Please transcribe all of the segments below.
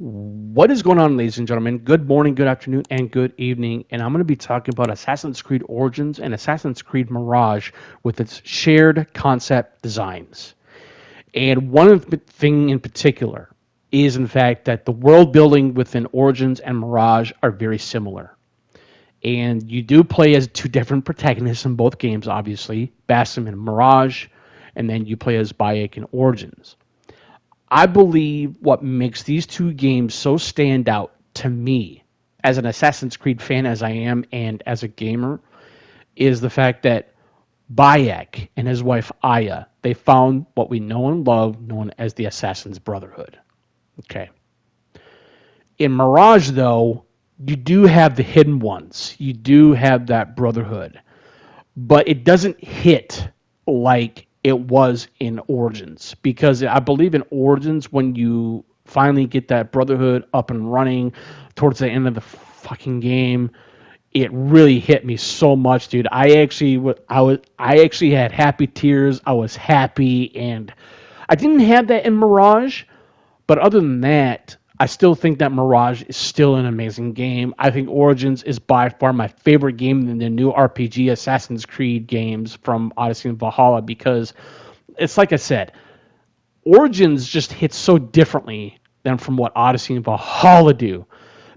What is going on, ladies and gentlemen? Good morning, good afternoon, and good evening. And I'm going to be talking about Assassin's Creed Origins and Assassin's Creed Mirage with its shared concept designs. And one of the thing in particular is, in fact, that the world building within Origins and Mirage are very similar. And you do play as two different protagonists in both games, obviously, Basim in Mirage, and then you play as Bayek in Origins. I believe what makes these two games so stand out to me, as an Assassin's Creed fan as I am and as a gamer, is the fact that Bayek and his wife Aya, they found what we know and love, known as the Assassin's Brotherhood. Okay. In Mirage, though, you do have the hidden ones. You do have that brotherhood, but it doesn't hit like it was in Origins, because I believe in Origins, when you finally get that brotherhood up and running towards the end of the fucking game, it really hit me so much, dude. I actually had happy tears. I was happy, and I didn't have that in Mirage, but other than that, I still think that Mirage is still an amazing game. I think Origins is by far my favorite game in the new RPG Assassin's Creed games from Odyssey and Valhalla, because it's like I said, Origins just hits so differently than from what Odyssey and Valhalla do,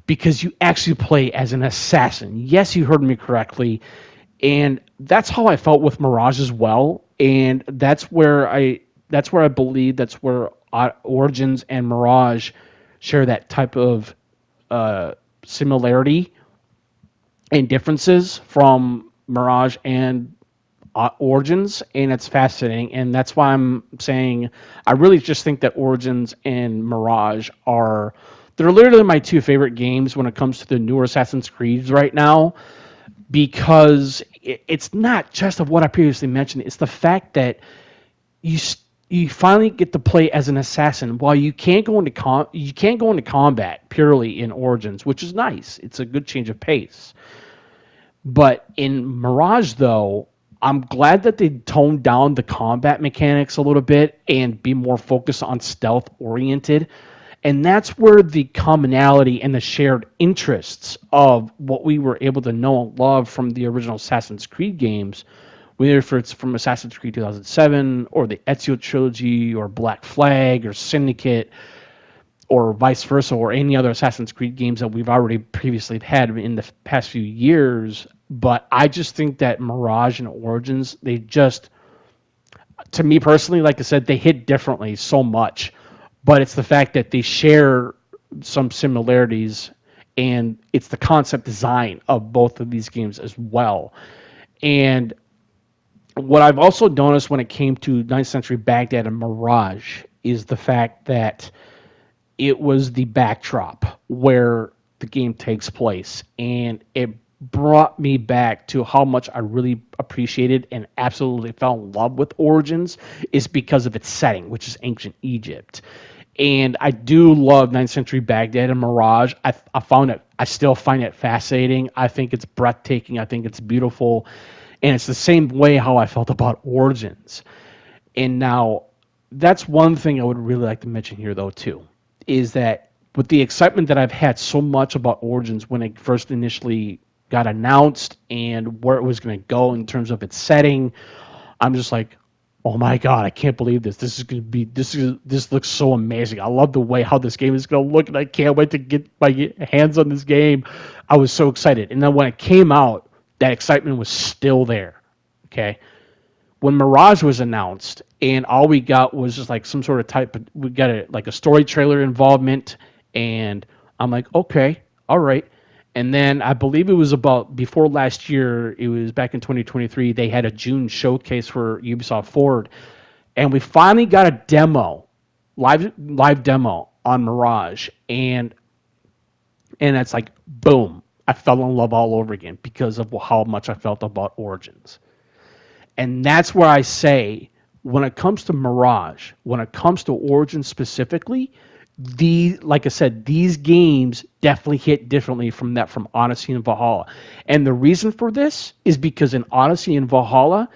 because you actually play as an assassin. Yes, you heard me correctly. And that's how I felt with Mirage as well. And that's where I believe that's where Origins and Mirage share that type of similarity and differences from Mirage and Origins, and it's fascinating. And that's why I'm saying I really just think that Origins and Mirage they're literally my two favorite games when it comes to the newer Assassin's Creeds right now, because it's not just of what I previously mentioned. It's the fact that you you finally get to play as an assassin. While you can't go into combat purely in Origins, which is nice. It's a good change of pace. But in Mirage, though, I'm glad that they toned down the combat mechanics a little bit and be more focused on stealth oriented. And that's where the commonality and the shared interests of what we were able to know and love from the original Assassin's Creed games, whether if it's from Assassin's Creed 2007 or the Ezio trilogy or Black Flag or Syndicate or vice versa, or any other Assassin's Creed games that we've already previously had in the past few years. But I just think that Mirage and Origins, they just, to me personally, like I said, they hit differently so much. But it's the fact that they share some similarities, and it's the concept design of both of these games as well. And what I've also noticed when it came to 9th Century Baghdad and Mirage is the fact that it was the backdrop where the game takes place. And it brought me back to how much I really appreciated and absolutely fell in love with Origins, is because of its setting, which is ancient Egypt. And I do love 9th Century Baghdad and Mirage. I still find it fascinating. I think it's breathtaking. I think it's beautiful. And it's the same way how I felt about Origins. And now, that's one thing I would really like to mention here, though, too, is that with the excitement that I've had so much about Origins when it first initially got announced and where it was going to go in terms of its setting, I'm just like, oh my god, I can't believe this. This looks so amazing. I love the way how this game is going to look, and I can't wait to get my hands on this game. I was so excited. And then when it came out, that excitement was still there. Okay. When Mirage was announced, and all we got was just like some sort of we got like a story trailer involvement, and I'm like, okay, all right. And then I believe it was about before last year, it was back in 2023, they had a June showcase for Ubisoft Forward, and we finally got a demo, live demo on Mirage, and it's like, boom, I fell in love all over again because of how much I felt about Origins. And that's where I say, when it comes to Mirage, when it comes to Origins specifically, like I said, these games definitely hit differently from Odyssey and Valhalla. And the reason for this is because in Odyssey and Valhalla,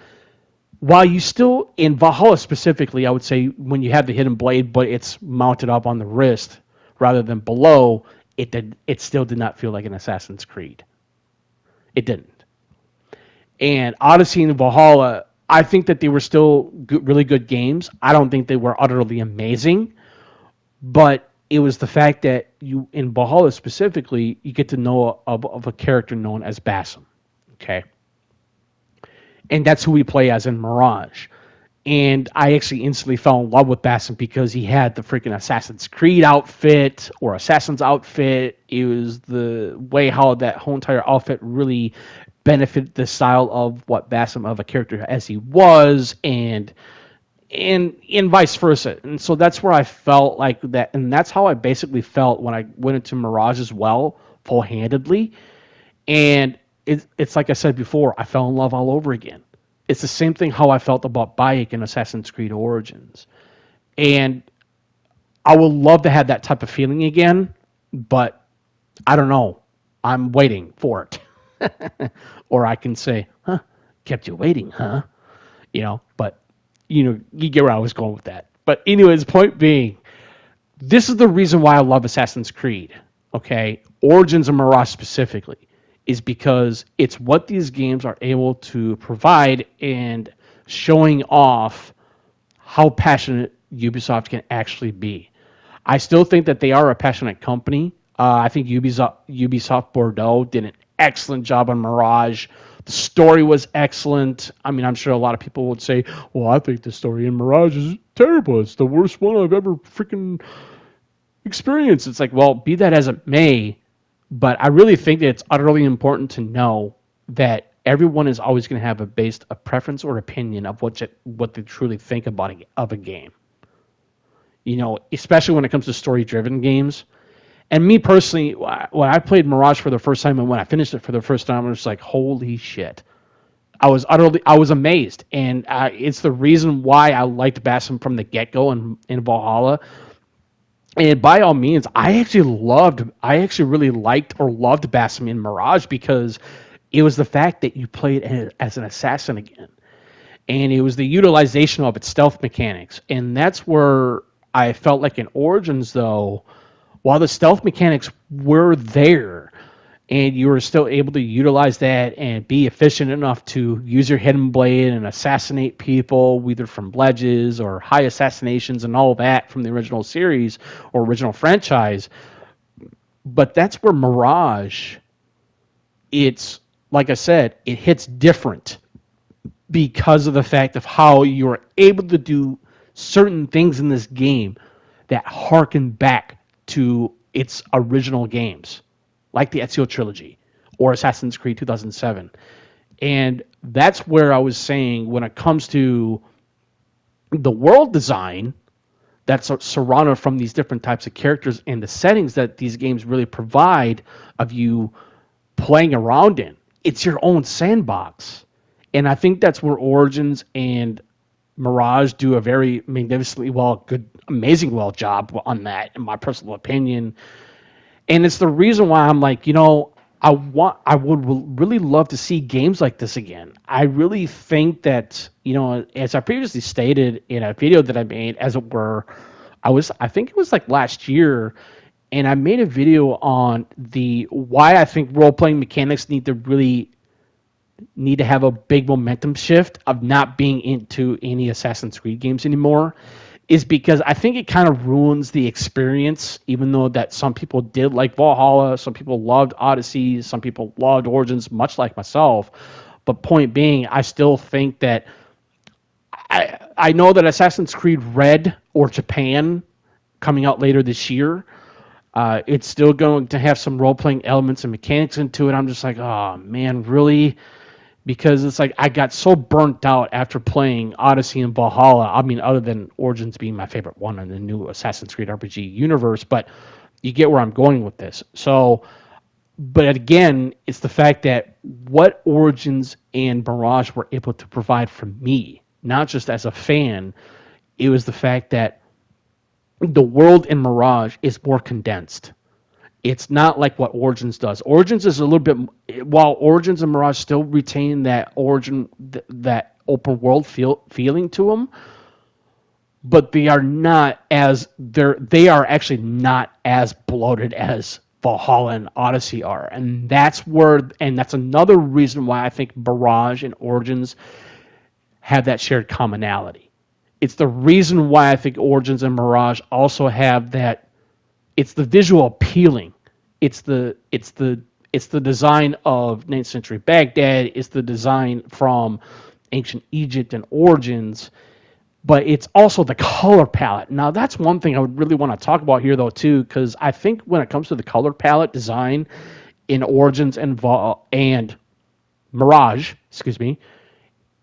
while you still, in Valhalla specifically, I would say when you have the hidden blade, but it's mounted up on the wrist, rather than below, it still did not feel like an Assassin's Creed. It didn't. And Odyssey and Valhalla, I think that they were still really good games. I don't think they were utterly amazing, but it was the fact that you, in Valhalla specifically, you get to know of a character known as Basim. Okay, and that's who we play as in Mirage. And I actually instantly fell in love with Basim because he had the freaking Assassin's Creed outfit or Assassin's outfit. It was the way how that whole entire outfit really benefited the style of what Basim of a character as he was, and vice versa. And so that's where I felt like that, and that's how I basically felt when I went into Mirage as well, full handedly. And it's like I said before, I fell in love all over again. It's the same thing how I felt about Bayek in Assassin's Creed Origins. And I would love to have that type of feeling again, but I don't know. I'm waiting for it. Or I can say, huh, kept you waiting, huh? But, you get where I was going with that. But anyways, point being, this is the reason why I love Assassin's Creed, okay? Origins and Mirage specifically, is because it's what these games are able to provide and showing off how passionate Ubisoft can actually be. I still think that they are a passionate company. I think Ubisoft Bordeaux did an excellent job on Mirage. The story was excellent. I mean, I'm sure a lot of people would say, well, I think the story in Mirage is terrible. It's the worst one I've ever freaking experienced. It's like, well, be that as it may, but I really think that it's utterly important to know that everyone is always going to have a preference or opinion of what they truly think about of a game. Especially when it comes to story-driven games. And me personally, when I played Mirage for the first time and when I finished it for the first time, I was like, holy shit. I was amazed. And it's the reason why I liked Basim from the get-go in Valhalla. And by all means, I actually really liked or loved Basim in Mirage because it was the fact that you played as an assassin again. And it was the utilization of its stealth mechanics. And that's where I felt like in Origins, though, while the stealth mechanics were there, and you were still able to utilize that and be efficient enough to use your hidden blade and assassinate people, either from ledges or high assassinations and all that from the original series or original franchise. But that's where Mirage, it's, like I said, it hits different because of the fact of how you're able to do certain things in this game that harken back to its original games, like the Ezio trilogy or Assassin's Creed 2007. And that's where I was saying when it comes to the world design that's surrounded from these different types of characters and the settings that these games really provide of you playing around in. It's your own sandbox. And I think that's where Origins and Mirage do a very magnificently amazing job on that, in my personal opinion. And it's the reason why I'm like, I would really love to see games like this again. I really think that, as I previously stated in a video that I made, as it were, I think it was like last year, and I made a video on why I think role-playing mechanics need to have a big momentum shift of not being into any Assassin's Creed games anymore, is because I think it kind of ruins the experience, even though that some people did like Valhalla, some people loved Odyssey, some people loved Origins, much like myself. But point being, I still think that I know that Assassin's Creed Red or Japan coming out later this year, it's still going to have some role-playing elements and mechanics into it. I'm just like, oh man, really? Because it's like I got so burnt out after playing Odyssey and Valhalla. I mean, other than Origins being my favorite one in the new Assassin's Creed RPG universe, but you get where I'm going with this. So, but again, it's the fact that what Origins and Mirage were able to provide for me, not just as a fan, it was the fact that the world in Mirage is more condensed. It's not like what Origins does. Origins is a little bit, while Origins and Mirage still retain that that open world feeling to them. but they are actually not as bloated as Valhalla and Odyssey are, and that's another reason why I think Mirage and Origins have that shared commonality. It's the reason why I think Origins and Mirage also have that. It's the visual appealing. It's the design of 9th century Baghdad. It's the design from ancient Egypt and Origins, but it's also the color palette. Now, that's one thing I would really want to talk about here, though, too, because I think when it comes to the color palette design in Origins and Mirage, excuse me,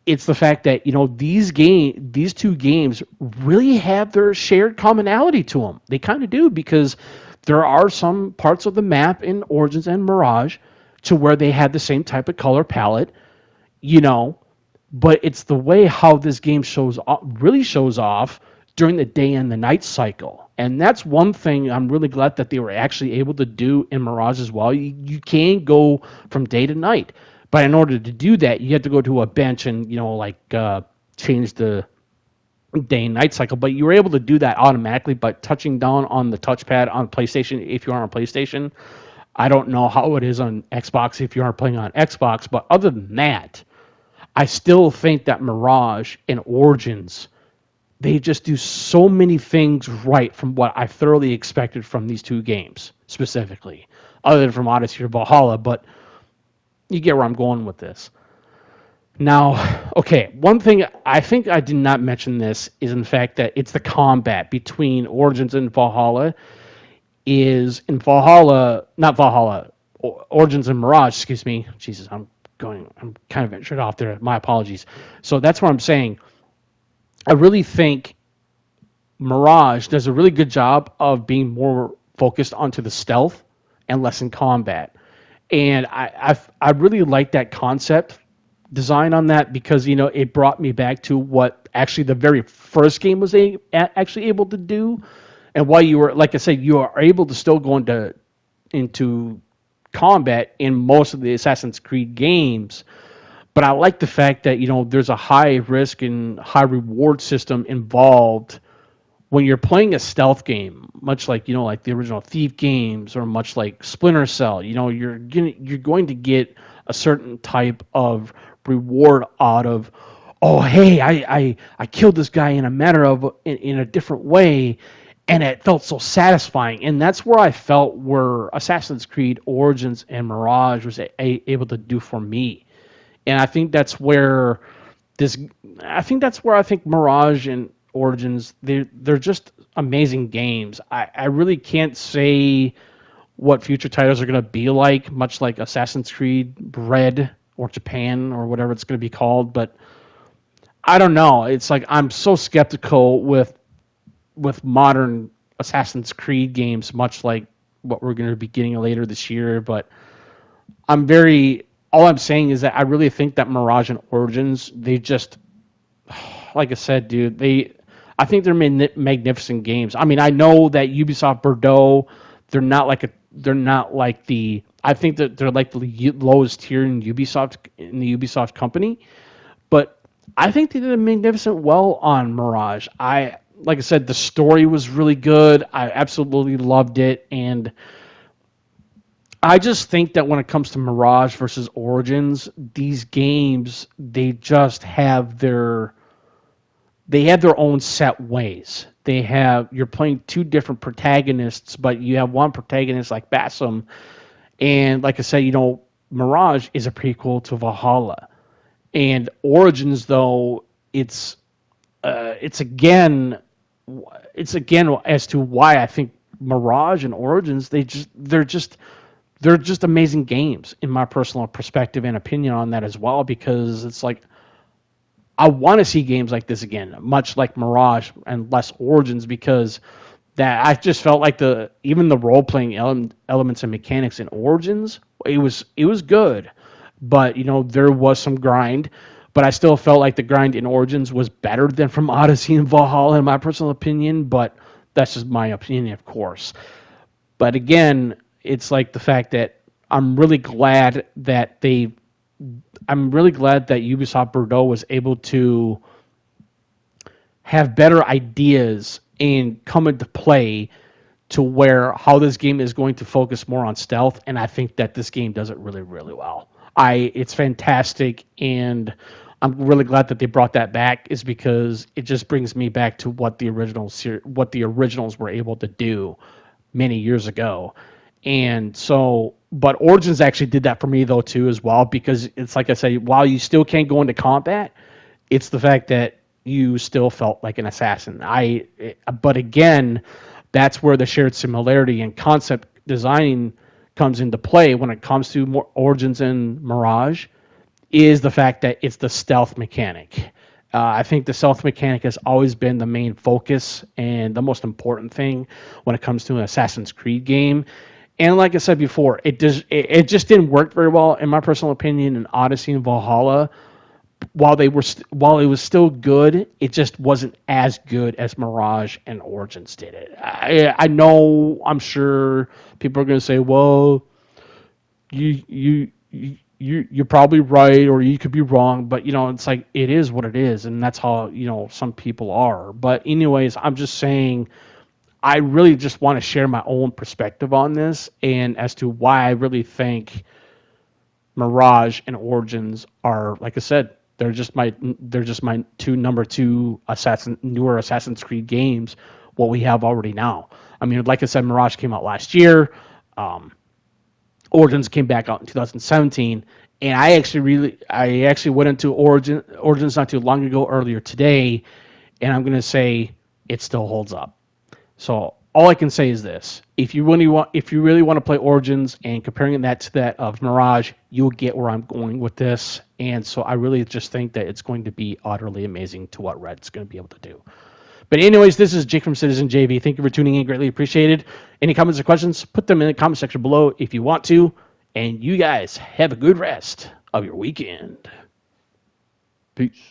it's the fact that these two games really have their shared commonality to them. They kind of do, because there are some parts of the map in Origins and Mirage to where they had the same type of color palette, you know, but it's the way how this game really shows off during the day and the night cycle. And that's one thing I'm really glad that they were actually able to do in Mirage as well. You can go from day to night, but in order to do that, you have to go to a bench and change the day and night cycle. But you were able to do that automatically by touching down on the touchpad on PlayStation if you're on a PlayStation. I don't know how it is on Xbox if you aren't playing on Xbox, but other than that, I still think that Mirage and Origins, they just do so many things right from what I thoroughly expected from these two games, specifically, other than from Odyssey or Valhalla, but you get where I'm going with this. Now, okay, one thing I think I did not mention this is in fact that it's the combat between Origins and Valhalla is in Valhalla, not Valhalla, Origins and Mirage, excuse me. Jesus, I'm kind of ventured off there. My apologies. So that's what I'm saying. I really think Mirage does a really good job of being more focused onto the stealth and less in combat. And I really like that concept design on that, because it brought me back to what actually the very first game was actually able to do, and why you were, like I said, you are able to still go into combat in most of the Assassin's Creed games. But I like the fact that there's a high risk and high reward system involved when you're playing a stealth game, much like like the original Thief games, or much like Splinter Cell. You're going to get a certain type of reward out of, oh hey, I killed this guy in a different way, and it felt so satisfying. And that's where I felt where Assassin's Creed Origins and Mirage was able to do for me. And I think that's where I think Mirage and Origins, they're just amazing games. I really can't say what future titles are going to be like, much like Assassin's Creed Red or Japan or whatever it's going to be called, but I don't know. It's like I'm so skeptical with modern Assassin's Creed games, much like what we're going to be getting later this year. But all I'm saying is that I really think that Mirage and Origins, they just, like I said, dude, I think they're magnificent games. I mean, I know that Ubisoft Bordeaux, I think that they're like the lowest tier in the Ubisoft company, but I think they did magnificent well on Mirage. Like I said, the story was really good. I absolutely loved it, and I just think that when it comes to Mirage versus Origins, these games, they have their own set ways. You're playing two different protagonists, but you have one protagonist like Basim, and like I said, Mirage is a prequel to Valhalla, and Origins, though, it's again as to why I think Mirage and Origins, they're just amazing games in my personal perspective and opinion on that as well, because it's like I want to see games like this again, much like Mirage and less Origins, because that I just felt like even the role playing elements and mechanics in Origins, it was good, but there was some grind. But I still felt like the grind in Origins was better than from Odyssey and Valhalla, in my personal opinion. But that's just my opinion, of course. But again, it's like the fact that I'm really glad that Ubisoft Bordeaux was able to have better ideas and come into play to where how this game is going to focus more on stealth, and I think that this game does it really, really well. It's fantastic, and I'm really glad that they brought that back. Is because it just brings me back to what the originals were able to do many years ago. And so, but Origins actually did that for me though too as well, because it's like I said, while you still can't go into combat, it's the fact that you still felt like an assassin. But again, that's where the shared similarity and concept designing comes into play when it comes to more Origins and Mirage, is the fact that it's the stealth mechanic. I think the stealth mechanic has always been the main focus and the most important thing when it comes to an Assassin's Creed game. And like I said before, it just didn't work very well in my personal opinion in Odyssey and Valhalla. While it was still good, it just wasn't as good as Mirage and Origins did it. I know, I'm sure people are going to say, well, you're probably right, or you could be wrong, but it's like it is what it is, and that's how some people are. But anyways, I'm just saying, I really just want to share my own perspective on this, and as to why I really think Mirage and Origins are, like I said, they're just my number two newer Assassin's Creed games. What we have already now. I mean, like I said, Mirage came out last year. Origins came back out in 2017, and I actually went into Origins not too long ago, earlier today, and I'm gonna say it still holds up. So all I can say is this: if you really want to play Origins and comparing that to that of Mirage, you'll get where I'm going with this. And so I really just think that it's going to be utterly amazing to what Red's going to be able to do. But anyways, this is Jake from Citizen JV. Thank you for tuning in. Greatly appreciated. Any comments or questions, put them in the comment section below if you want to. And you guys have a good rest of your weekend. Peace.